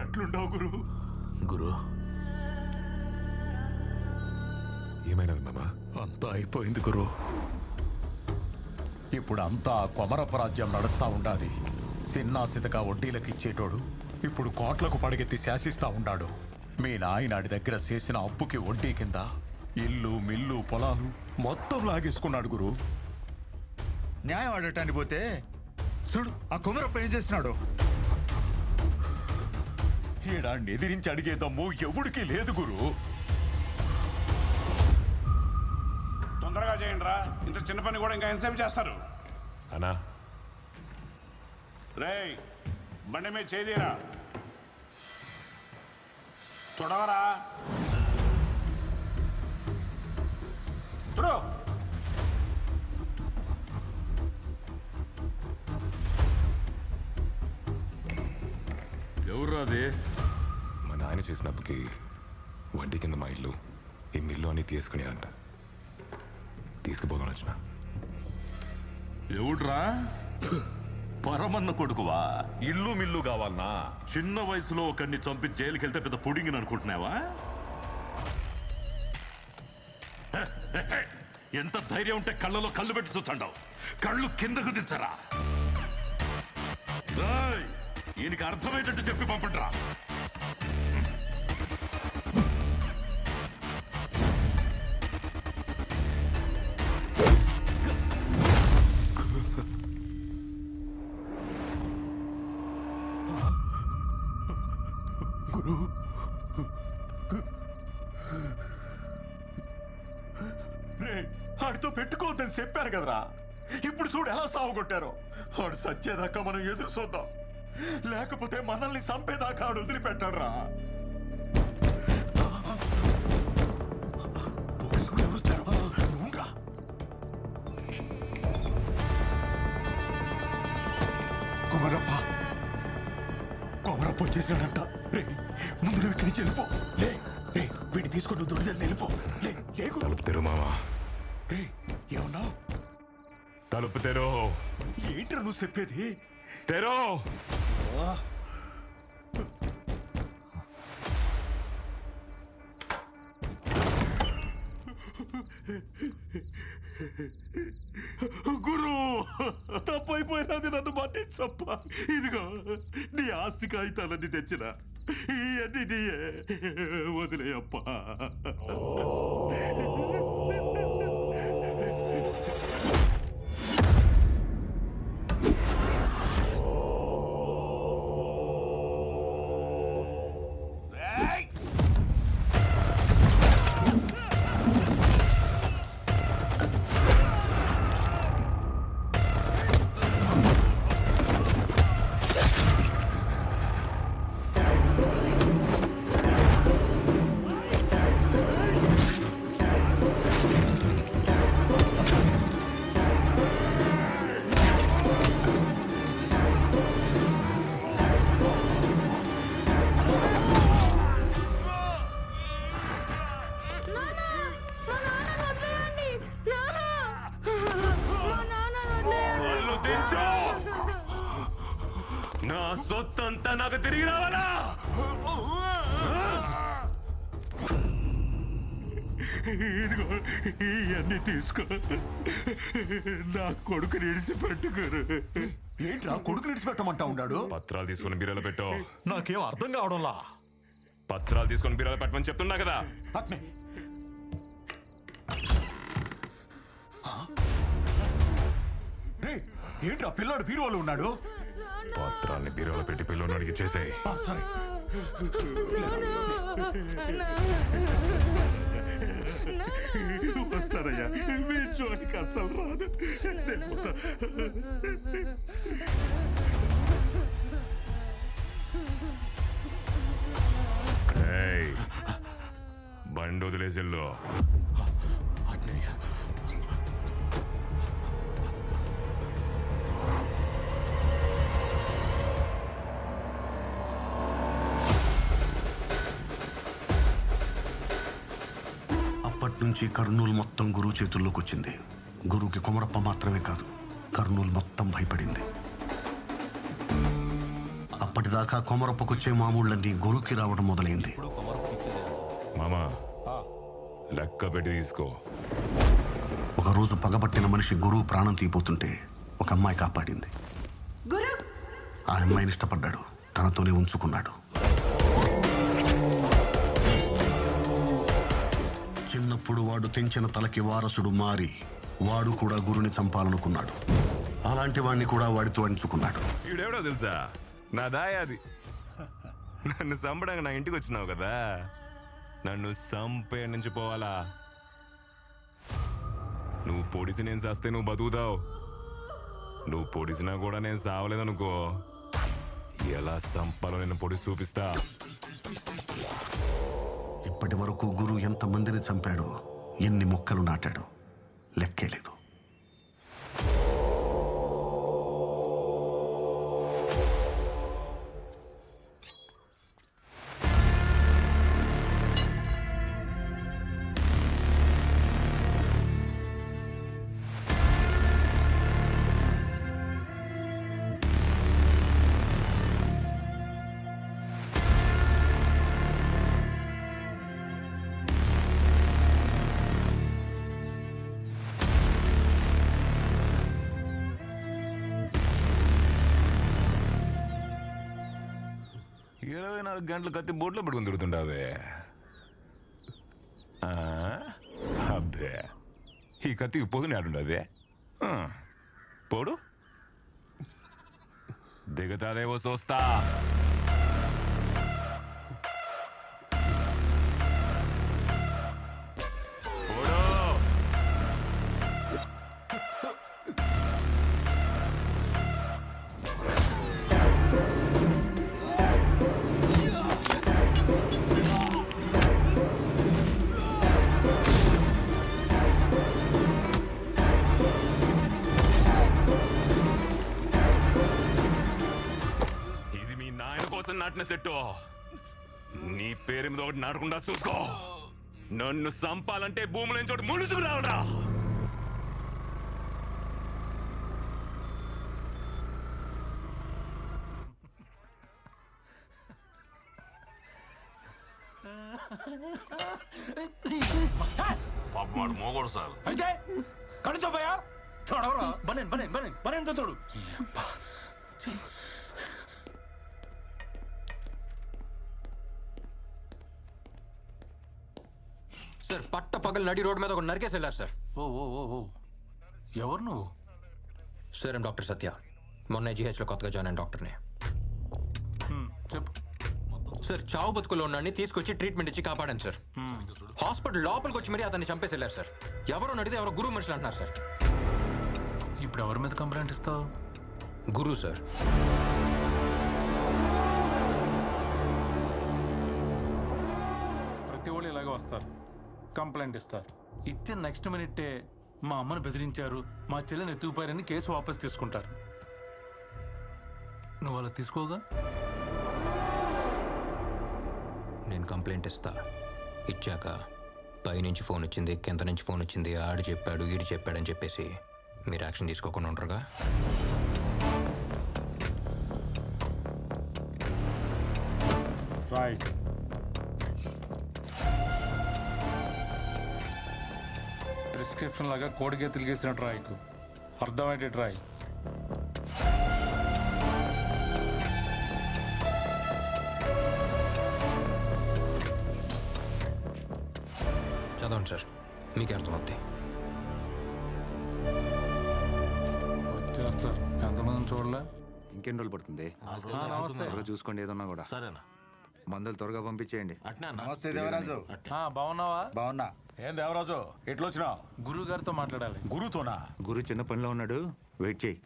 ఎట్లుండవు గురు? గురు ఏమైనది మామా? అంతా అయిపోయింది గురు. ఇప్పుడు అంతా కొమరపరాజ్యం నడుస్తా ఉండాది. సిన్నా సితక వడ్డీలకిచ్చేటోడు ఇప్పుడు కోట్లకు పడగెత్తి శాసిస్తా ఉండాడు. మీ నాయనాడి దగ్గర చేసిన అప్పుకి వడ్డీ కింద ఇల్లు మిల్లు పొలాలు మొత్తం లాగేసుకున్నాడు గురు. న్యాయం ఆడటానికి పోతే చూడు ఆ కుమరప్ప ఏం చేస్తున్నాడు. ఈడాన్ని ఎదిరించి అడిగే దమ్ము ఎవడికి లేదు గురు. తొందరగా చేయండి రా, ఇంత చిన్న పని కూడా ఇంకా ఎంతసేపు చేస్తారు? అన్నా రేయ్ బండి మీద చేదీరా, తుడవరా, తుడు. ఎవరు అది? మా నాయన చేసిన అప్పుకి వడ్డీ కింద మా ఇల్లు ఈ మిల్లు అని తీసుకునేనంట. తీసుకుపోదాం వచ్చిన. ఎవడ్రా? పరమన్న కొడుకువా? ఇల్లు మిల్లు కావాలనా? చిన్న వయసులో ఒకరిని చంపి జైలుకి వెళ్తే పెద్ద పుడింగిని అనుకుంటున్నావా? ఎంత ధైర్యం ఉంటే కళ్ళలో కళ్ళు పెట్టి చూచండావు. కళ్ళు కిందకు దించరా. ఈయనకి అర్థమయ్యేటట్టు చెప్పి పంపండ్రా. గురు రే ఆడితో పెట్టుకోవద్దని చెప్పారు కదరా. ఇప్పుడు చూడు ఎలా సాగుకొట్టారో. ఆడు సచ్చేదాకా మనం ఎదురు చూద్దాం, లేకపోతే మనల్ని చంపేదాకా ఆడు వదిలిపెట్టాడు రా. పోలీసులు ఎవరు వచ్చారు? నువ్వురా. కొమరప్ప వచ్చేసాడంట. రే ముందు నువ్వు ఇక్కడి నుంచి వెళ్ళిపో. లే రే వీడిని తీసుకొని నువ్వు దొరికితే వెళ్ళిపో. లే లేకు. తలుపు తెరు మామా. రే ఏమన్నా? తలుపు తెరు. ఏంట్రా నువ్వు చెప్పేది? తెరు. గురు తప్పైపోయినది, నన్ను మన్నించప్ప. ఇదిగో నీ ఆస్తి కాగితాలన్నీ తెచ్చిన ఇవన్నీ నీయే, వదిలేయప్ప. నా సొత్తంతా నాకు తిరిగి రావాలా? ఇదిగో ఇవన్నీ తీసుకో, నా కొడుకుని ఇడిచిపెట్టుకోరు. ఏంట్రా కొడుకుని ఇడిచిపెట్టమంటా ఉన్నాడు? పత్రాలు తీసుకొని బీరాలో పెట్టు. నాకేం అర్థం కావడంలా. పత్రాలు తీసుకొని బీరాలో పెట్టమని చెప్తున్నా కదా. అట్నే ఏంట్రా పిల్లాడు బీరువాలో ఉన్నాడు? పత్రాల్ని బీరాలో పెట్టి పిల్లోని అడిగి చేసేయి. సరే వస్తారయ్యా, మీ చోటికి అసలు రాదు. బండి వదిలేసిల్లో. అప్పట్నుంచి కర్నూలు మొత్తం గురువు చేతుల్లోకి వచ్చింది. గురువుకి కొమరప్ప మాత్రమే కాదు, కర్నూలు మొత్తం భయపడింది. అప్పటిదాకా కొమరప్పకొచ్చే మామూళ్ళన్నీ గురుకి రావడం మొదలైంది. మామా లెక్క పెట్టి తీసుకో. ఒకరోజు పగబట్టిన మనిషి గురువు ప్రాణం తీపోతుంటే ఒక అమ్మాయి కాపాడింది. ఆ అమ్మాయిని ఇష్టపడ్డాడు, తనతోనే ఉంచుకున్నాడు. చిన్నప్పుడు వాడు తెంచిన తలకి వారసుడు మారి వాడు కూడా గురుని చంపాలనుకున్నాడు. అలాంటి వాడిని కూడా వాడితో అంచుకున్నాడు. ఈడెవడో తెలుసా? నా దాయాది. నన్ను చంపడానికి నా ఇంటికి వచ్చినావు కదా, నన్ను చంపే నుంచి పోవాలా? నువ్వు పొడిసి నేను చేస్తే నువ్వు బతుకుతావు. నువ్వు పొడిసినా కూడా నేను సావలేదనుకో, ఎలా చంపాలో నేను పొడిసి చూపిస్తా. ఇప్పటి వరకు గురు ఎంతమందిని చంపాడో, ఎన్ని మొక్కలు నాటాడో లెక్కే లేదు. గంటలు కత్తి బోట్లో పెట్టుకుని తిరుగుతుండావే. అబ్బే, ఈ కత్తికి పొదుని ఆడుండదే. పోడు దిగతాదేవో చూస్తా. నాటిన సెట్టు నీ పేరు మీద ఒకటి నాటకుండా చూసుకో. నన్ను చంపాలంటే భూముల నుంచి ఒకటి ముడుచుకు రావడా. పాపమాడు మోగోడు సార్. అయితే కడుతో పోయా చూడవరా బనేన్ బనేన్ బనేన్ బనేన్ తోడు. సార్ పట్ట పగలు నడి రోడ్ మీద ఒక నరికేసి వెళ్ళారు సార్. ఓ ఓ ఓ ఓ ఎవరు నువ్వు? సార్ నేను డాక్టర్ సత్య, మొన్న జీహెచ్లో కొత్తగా జాయిన్ అయిన డాక్టర్ని. చెప్పు. సార్ చావు బతుకులో ఉన్నాడిని తీసుకొచ్చి ట్రీట్మెంట్ ఇచ్చి కాపాడాను సార్. హాస్పిటల్ లోపలికి వచ్చి మరీ అతన్ని చంపేసి వెళ్ళారు సార్. ఎవరో నడితే ఎవరో గురువు మనుషులు అంటున్నారు సార్. ఇప్పుడు ఎవరి మీద కంప్లైంట్ ఇస్తావు? గురువు సార్. ప్రతి వాళ్ళు ఇలాగే వస్తారు, కంప్లైంట్ ఇస్తారు. ఇచ్చిన నెక్స్ట్ మినిట్టే మా అమ్మను బెదిరించారు, మా చెల్లిని ఎత్తుకుపోయారని కేసు వాపస్ తీసుకుంటారు. నువ్వు అలా తీసుకోగా? నేను కంప్లైంట్ ఇస్తా, ఇచ్చాక పైనుంచి ఫోన్ వచ్చింది, కింద నుంచి ఫోన్ వచ్చింది, ఆడు చెప్పాడు ఈడు చెప్పాడని చెప్పేసి మీరు యాక్షన్ తీసుకోకుండా ఉంటారుగా? రైట్. ప్రిస్క్రిప్షన్ లాగా కోడిగే తిరిగేసినట్టు రాయికు అర్థమయ్యేటట్టు రాయి. చదవండి సార్, మీకే అర్థమవుతాయి. వచ్చేస్తారు. ఎంతమందిని చూడలే? ఇంకెన్ని రోజులు పడుతుంది? నమస్తే. త్వరగా చూసుకోండి, ఏదన్నా కూడా. సరేనా? మందులు త్వరగా పంపించేయండి. నమస్తే దేవరాజు. బాగున్నావా? బాగున్నా. ఏం దేవరాజు ఎట్లొచ్చినావు? గురువు గారితో మాట్లాడాలి. గురుతోనా? గురు చిన్న పనిలో ఉన్నాడు, వెయిట్ చేయి.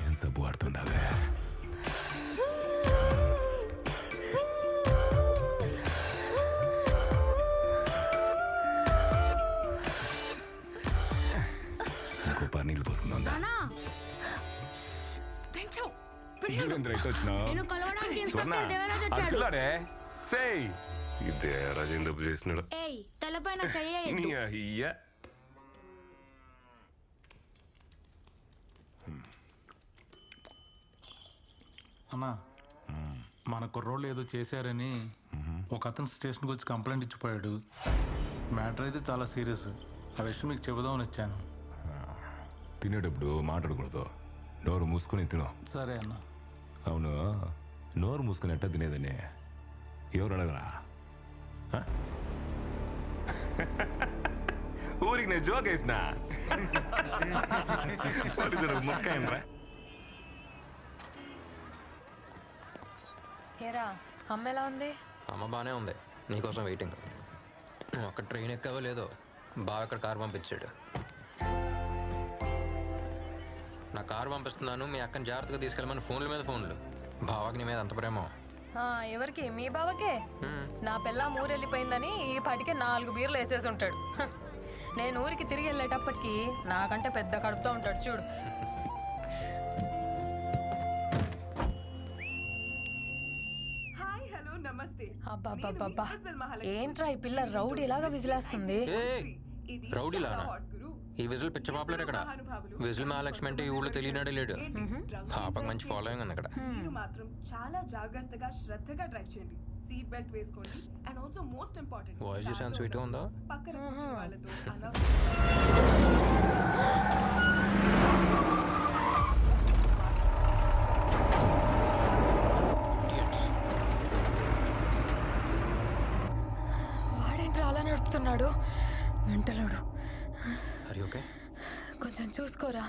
ఏం సబ్బు ఆడుతుండావే? ఇంకో పని నీళ్ళు పోసుకుందా? నేను కలవడానికి ఇన్స్పెక్టర్ దేవరాజ్ వచ్చాడు. సేయ్ ఇదే రాజేంద్ర తప్పు చేసినాడు ఏయ్ తలపైన చెయ్యి నీ అయ్యా అన్నా మన కుర్రోళ్ళు ఏదో చేశారని ఒక అతను స్టేషన్కి వచ్చి కంప్లైంట్ ఇచ్చిపోయాడు. మ్యాటర్ అయితే చాలా సీరియస్. ఆ విషయం మీకు చెబుదామని వచ్చాను. తినేటప్పుడు మాట్లాడకూడదు, నోరు మూసుకొని తిను. సరే అన్న. అవును, నోరు మూసుకొని ఎట్టా తినేదని ఎవరు అడగరా? ఊరికి నేను జోక్ వేసిన ముక్క ఏంట్రా? ఏరా అమ్మ ఎలా ఉంది? అమ్మ బాగానే ఉంది, నీకోసం వెయిటింగ్. ఒక్క ట్రైన్ ఎక్కవో లేదో బాగా అక్కడ కారు పంపించాడు. నా కారు పంపిస్తున్నాను, మీ అక్కని జాగ్రత్తగా తీసుకెళ్ళమని ఫోన్ల మీద ఫోన్లు. బావాకి నీ మీద అంత ప్రేమ. ఎవరికి? మీ బావకే. నా పిల్ల ఊరెళ్ళిపోయిందని ఈ పాటికే 4 బీర్లు వేసేసి ఉంటాడు. నేను ఊరికి తిరిగి వెళ్ళేటప్పటికి నాకంటే పెద్ద కడుపుతో ఉంటాడు చూడు. అబ్బా ఏంట్రా ఈ పిల్ల రౌడీలాగా విజిలేస్తుంది. రౌడీలానా? ఈ విజిల్ పిచ్చ పాపులర్ ఇక్కడ. విజిల్ మహాలక్ష్మి అంటే ఈ ఊళ్ళో తెలియనాడే లేడు. పాపకు మంచి ఫాలోయింగ్ ఉంది అక్కడ. మీరు మాత్రం చాలా జాగ్రత్తగా శ్రద్ధగా డ్రైవ్ చేయండి. సీట్ బెల్ట్ వేసుకోండి. And also most important, voice చూసాను స్వీట్ ఉందా? పక్కన కూర్చున్న వాళ్ళతో వాడేంట్రా అలా నడుపుతున్నాడు? వెంటలాడు. అరే ఓకే, కొంచెం చూసుకోరా.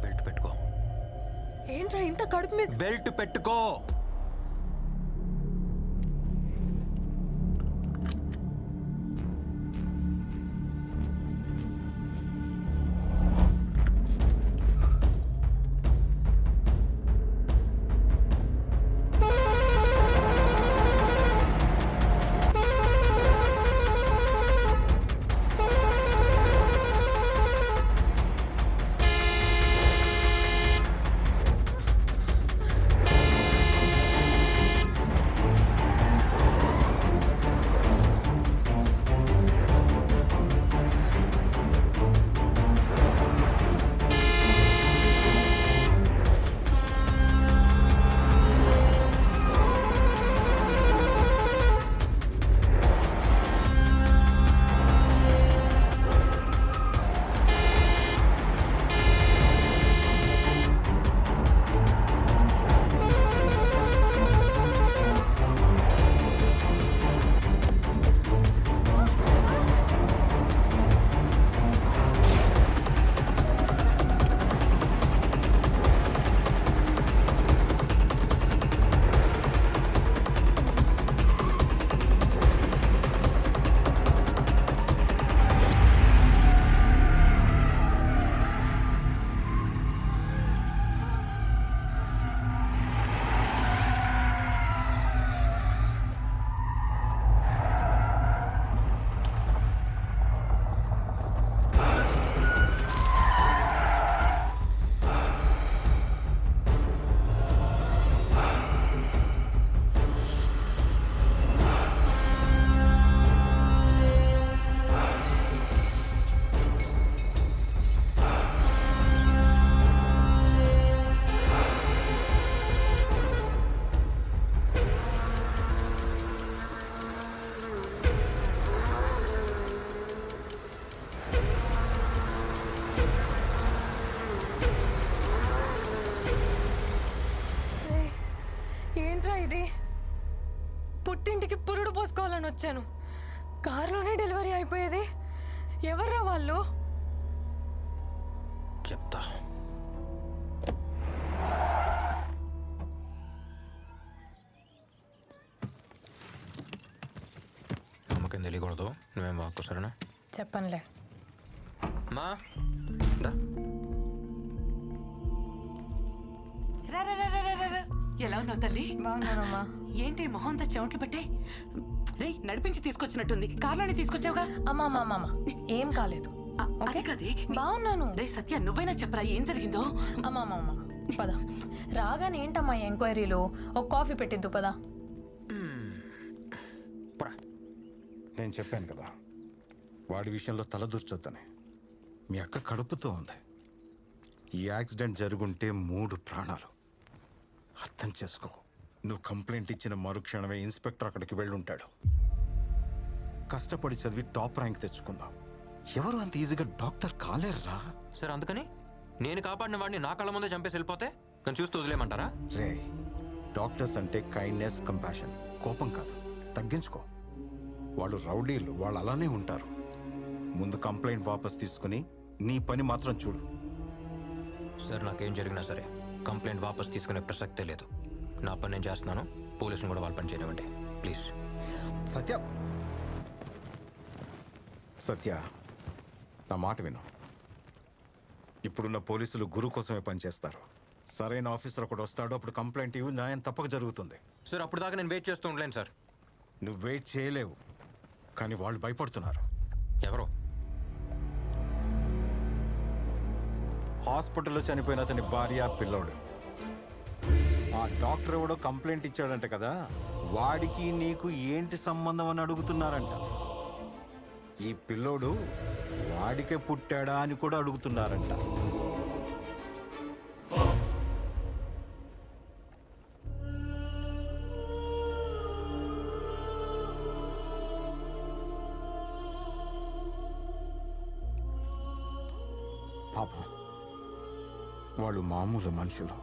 బెల్ట్ పెట్టుకో. ఏంట్రా ఇంత కడుపు మీద? బెల్ట్ పెట్టుకో. పుట్టింటికి పురుడు పోసుకోవాలని వచ్చాను. కారులోనే డెలివరీ అయిపోయేది. ఎవర్రా వాళ్ళు? చెప్తా. అమ్మకేం తెలియకూడదు, నువ్వేం వాక్కో సరేనా? చెప్పనులే. మా దా ఎలా ఉన్నావు తల్లి? బాగున్నానమ్మా. ఏంటి మొహం అంతా చెమట్లు పట్టే? రే నడిపించి తీసుకొచ్చినట్టుంది. కార్లోనే తీసుకొచ్చావుగా? అమ్మా ఏం కాలేదు. అది కదే బాగున్నాను. రే సత్య నువ్వైనా చెప్పరా ఏం జరిగిందో? అమ్మా పద. రాగానే ఏంటమ్మా ఎంక్వైరీలో ఒక కాఫీ పెట్టిద్దు పద. నేను చెప్పాను కదా వాడి విషయంలో తలదూర్చొద్దని. మీ అక్క కడుపుతో ఉంది. ఈ యాక్సిడెంట్ జరుగుంటే 3 ప్రాణాలు. అర్థం చేసుకో. నువ్వు కంప్లైంట్ ఇచ్చిన మరుక్షణమే ఇన్స్పెక్టర్ అక్కడికి వెళ్ళుంటాడు. కష్టపడి చదివి టాప్ ర్యాంక్ తెచ్చుకున్నావు. ఎవరు అంత ఈజీగా డాక్టర్ కాలేరురా. సార్ అందుకని నేను కాపాడిన వాడిని నా కళ్ళ ముందే చంపేసి వెళ్ళిపోతే నేను చూస్తూ వదిలేమంటారా? రే డాక్టర్స్ అంటే కైండ్నెస్, కంపాషన్, కోపం కాదు. తగ్గించుకో. వాళ్ళు రౌడీలు, వాళ్ళు అలానే ఉంటారు. ముందు కంప్లైంట్ వాపస్ తీసుకుని నీ పని మాత్రం చూడు. సార్ నాకేం జరిగినా సరే కంప్లైంట్ వాపస్ తీసుకునే ప్రసక్తే లేదు. నా పని నేను చేస్తున్నాను. పోలీసులు కూడా వాళ్ళ పని చేయనివ్వండి ప్లీజ్. సత్య నా మాట విను. ఇప్పుడున్న పోలీసులు గురు కోసమే పనిచేస్తారు. సరైన ఆఫీసర్ ఒకడు వస్తాడు, అప్పుడు కంప్లైంట్ ఇవ్వు, న్యాయం తప్పక జరుగుతుంది. సార్ అప్పుడు దాకా నేను వెయిట్ చేస్తూ ఉండలేను సార్. నువ్వు వెయిట్ చేయలేవు, కానీ వాళ్ళు భయపడుతున్నారు. ఎవరో హాస్పిటల్లో చనిపోయిన అతని భార్య, పిల్లోడు. ఆ డాక్టర్ ఎవడో కంప్లైంట్ ఇచ్చాడంట కదా, వాడికి నీకు ఏంటి సంబంధం అని అడుగుతున్నారంట. ఈ పిల్లోడు వాడికే పుట్టాడా అని కూడా అడుగుతున్నారంట. పాపం వాళ్ళు మామూలు మనుషులు.